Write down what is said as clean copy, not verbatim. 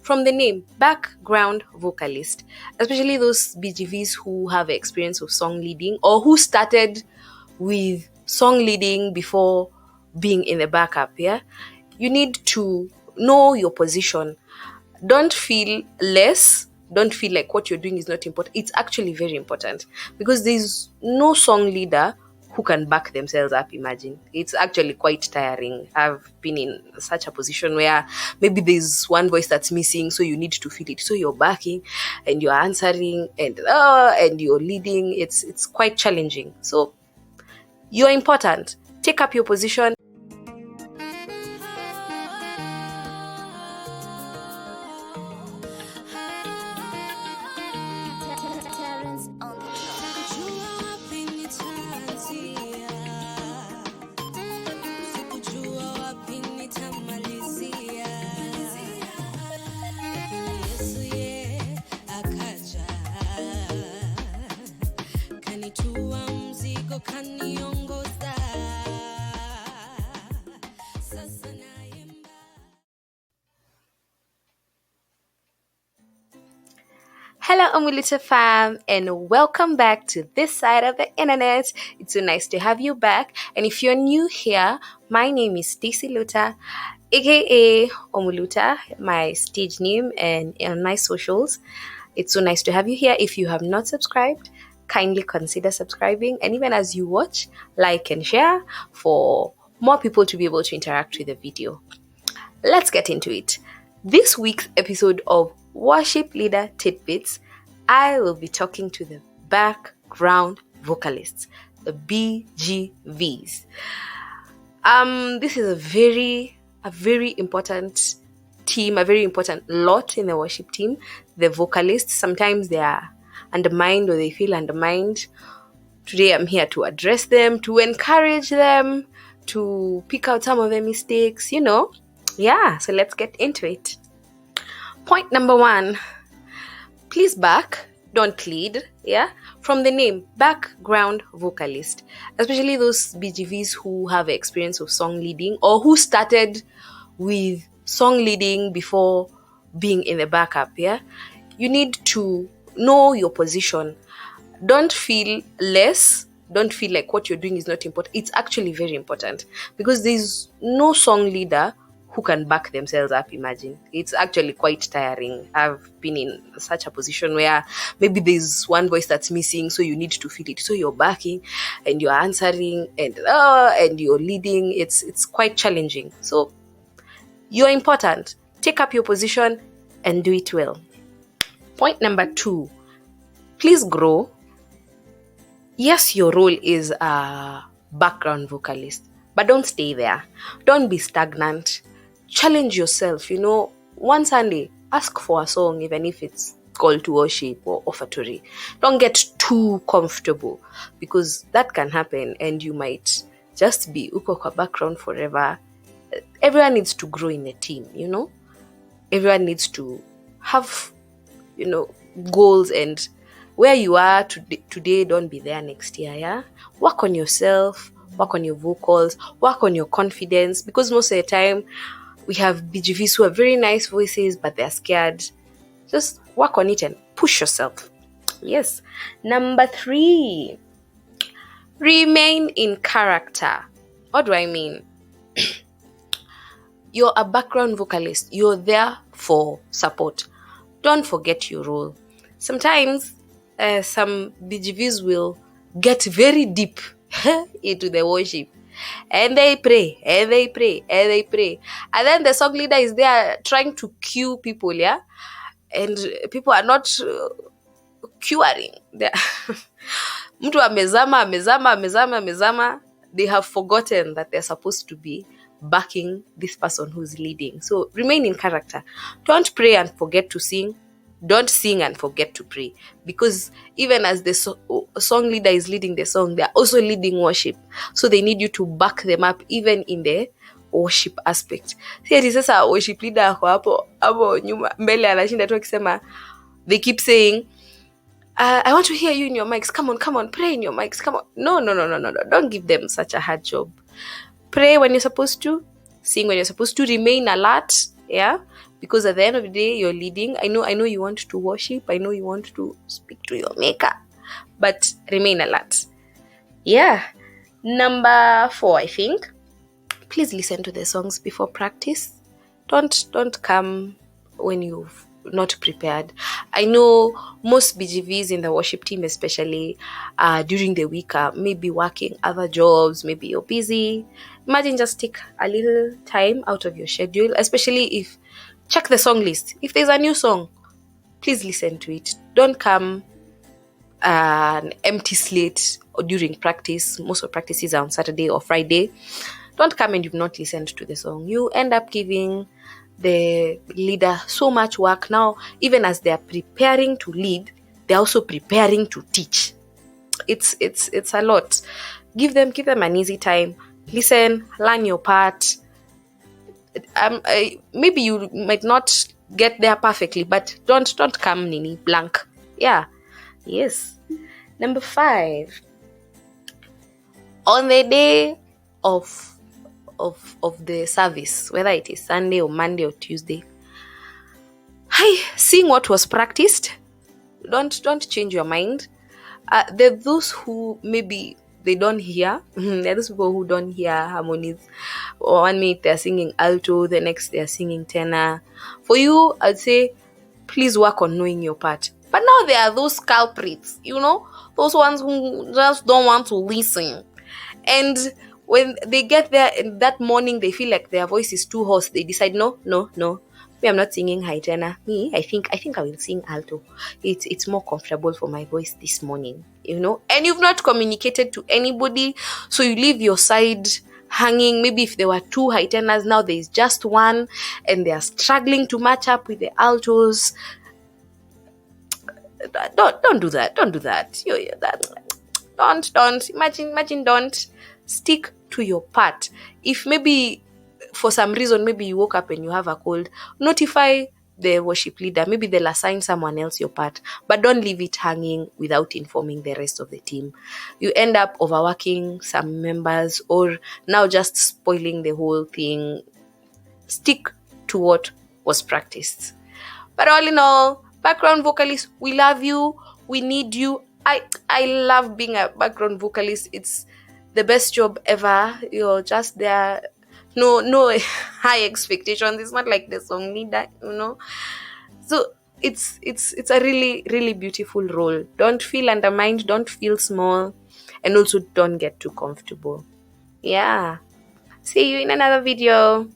From the name, background vocalist, especially those BGVs who have experience of song leading or who started with song leading before being in the backup. Yeah, you need to know your position. Don't feel less. Don't feel like what you're doing is not important. It's actually very important because there's no song leader who can back themselves up. Imagine, it's actually quite tiring. I've been in such a position where maybe there's one voice that's missing, so you need to feel it, so you're backing and you're answering and you're leading. It's quite challenging. So you're important. Take up your position. Hello, Omulita fam, and welcome back to this side of the internet. It's so nice to have you back. And if you're new here, my name is Stacy Luta, aka Omuluta, my stage name, and on my socials. It's so nice to have you here. If you have not subscribed, kindly consider subscribing. And even as you watch, like and share for more people to be able to interact with the video. Let's get into it. This week's episode of Worship Leader Tidbits, I will be talking to the background vocalists, the BGVs. This is a very important team, a very important lot in the worship team. The vocalists, sometimes they are undermined or they feel undermined. Today I'm here to address them, to encourage them, to pick out some of their mistakes, Yeah, so let's get into it. Point number 1, please back, don't lead. Yeah, from the name, background vocalist, especially those BGVs who have experience of song leading or who started with song leading before being in the backup. Yeah, you need to know your position. Don't feel less. Don't feel like what you're doing is not important. It's actually very important because there's no song leader who can back themselves up. Imagine, it's actually quite tiring. I've been in such a position where maybe there's one voice that's missing, so you need to feel it, so you're backing and you're answering and you're leading. It's quite challenging. So you're important. Take up your position and do it well. Point number 2, please grow. Yes, your role is a background vocalist, but don't stay there. Don't be stagnant. Challenge yourself. One Sunday, ask for a song, even if it's called to worship or offertory. Don't get too comfortable because that can happen and you might just be uko kwa background forever. Everyone needs to grow in a team, Everyone needs to have, goals, and where you are today, don't be there next year, yeah? Work on yourself, work on your vocals, work on your confidence, because most of the time, we have BGVs who have very nice voices, but they're scared. Just work on it and push yourself. Yes. Number 3, remain in character. What do I mean? You're a background vocalist. You're there for support. Don't forget your role. Sometimes some BGVs will get very deep into the worship. And they pray, and they pray, and they pray. And then the song leader is there trying to cue people, yeah? And people are not curing. Mtu amezama. They have forgotten that they're supposed to be backing this person who's leading. So remain in character. Don't pray and forget to sing. Don't sing and forget to pray, because even as the song leader is leading the song, they're also leading worship. So they need you to back them up even in the worship aspect. Sasa worship leader hapo nyuma mbele anashinda tu akisema, they keep saying, I want to hear you in your mics. Come on, pray in your mics. Come on. No. Don't give them such a hard job. Pray when you're supposed to, sing when you're supposed to, remain alert. Yeah, because at the end of the day, you're leading. I know you want to worship. I know you want to speak to your maker, but remain alert. Yeah. Number 4, I think. Please listen to the songs before practice. Don't come when you've not prepared. I know most BGVs in the worship team, especially during the week, are maybe working other jobs, maybe you're busy. Imagine just take a little time out of your schedule, especially if check the song list. If there's a new song, please listen to it. Don't come an empty slate or during practice. Most of practices are on Saturday or Friday. Don't come and you've not listened to the song. You end up giving the leader so much work. Now, even as they're preparing to lead, they're also preparing to teach. It's a lot. Give them an easy time. Listen, learn your part. Maybe you might not get there perfectly, but don't come nini blank. Yeah. Yes. Number 5. On the day of the service, whether it is Sunday or Monday or Tuesday, seeing what was practiced. Don't change your mind. There are those who maybe they don't hear. There are those people who don't hear harmonies. 1 minute they're singing alto, the next they're singing tenor. For you, I'd say please work on knowing your part. But now there are those culprits, those ones who just don't want to listen. And when they get there in that morning, they feel like their voice is too hoarse. They decide, no. Me, I'm not singing high tenor. Me, I think I will sing alto. It's more comfortable for my voice this morning, And you've not communicated to anybody, so you leave your side hanging. Maybe if there were 2 high tenors, now there's just 1, and they are struggling to match up with the altos. Don't do that. Don't do that. Don't. Imagine. Don't stick to your part. If maybe for some reason, maybe you woke up and you have a cold, notify the worship leader. Maybe they'll assign someone else your part, but don't leave it hanging without informing the rest of the team. You end up overworking some members or now just spoiling the whole thing. Stick to what was practiced. But all in all, background vocalist, we love you. We need you. I love being a background vocalist. It's the best job ever. You're just there. No high expectations. It's not like the song leader, So it's a really, really beautiful role. Don't feel undermined. Don't feel small. And also don't get too comfortable. Yeah. See you in another video.